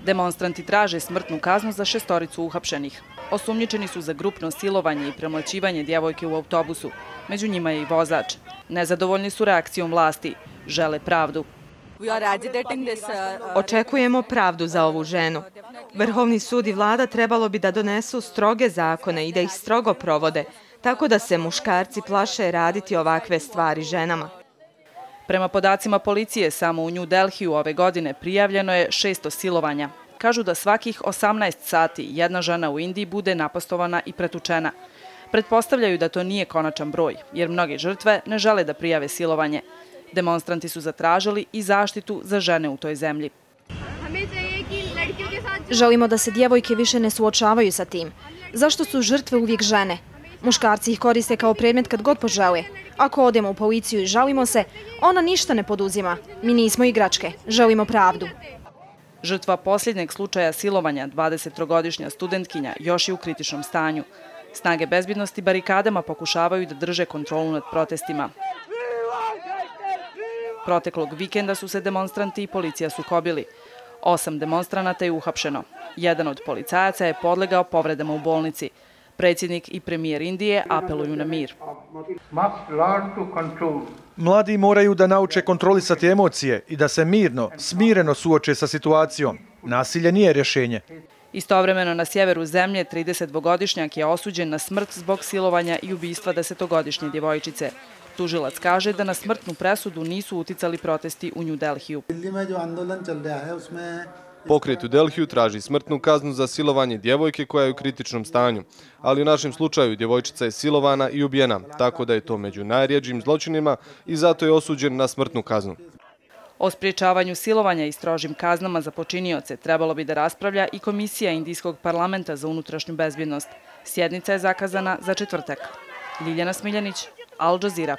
Demonstranti traže smrtnu kaznu za 6 uhapšenih. Osumnjičeni su za grupno silovanje i premlaćivanje djevojke u autobusu. Među njima je i vozač. Nezadovoljni su reakcijom vlasti. Žele pravdu. Očekujemo pravdu za ovu ženu. Vrhovni sud i vlada trebalo bi da donesu stroge zakone i da ih strogo provode, tako da se muškarci plaše raditi ovakve stvari ženama. Prema podacima policije, samo u New Delhiju ove godine prijavljeno je 600 silovanja. Kažu da svakih 18 sati jedna žena u Indiji bude napastovana i pretučena. Pretpostavljaju da to nije konačan broj, jer mnoge žrtve ne žele da prijave silovanje. Demonstranti su zatražili i zaštitu za žene u toj zemlji. Želimo da se djevojke više ne suočavaju sa tim. Zašto su žrtve uvijek žene? Muškarci ih koriste kao predmet kad god požele. Ako odemo u policiju i žalimo se, ona ništa ne poduzima. Mi nismo igračke, želimo pravdu. Žrtva posljednjeg slučaja silovanja, 23-godišnja studentkinja, još je u kritičnom stanju. Snage bezbjednosti barikadama pokušavaju da drže kontrolu nad protestima. Proteklog vikenda su se demonstranti i policija sukobili. 8 demonstranata je uhapšeno. Jedan od policajaca je podlegao povredama u bolnici. Predsjednik i premijer Indije apeluju na mir. Mladi moraju da nauče kontrolisati emocije i da se mirno, smireno suoče sa situacijom. Nasilje nije rješenje. Istovremeno na sjeveru zemlje 32-godišnjak je osuđen na smrt zbog silovanja i ubistva 10-godišnje djevojčice. Tužilac kaže da na smrtnu presudu nisu uticali protesti u New Delhiju. Pokret u Delhiju traži smrtnu kaznu za silovanje djevojke koja je u kritičnom stanju, ali u našem slučaju djevojčica je silovana i ubijena, tako da je to među najrjeđim zločinima i zato je osuđen na smrtnu kaznu. O spriječavanju silovanja i strožim kaznama za počinioce trebalo bi da raspravlja i Komisija Indijskog parlamenta za unutrašnju bezbjednost. Sjednica je zakazana za četvrtak. Ljiljana Smiljanić, Al Jazeera.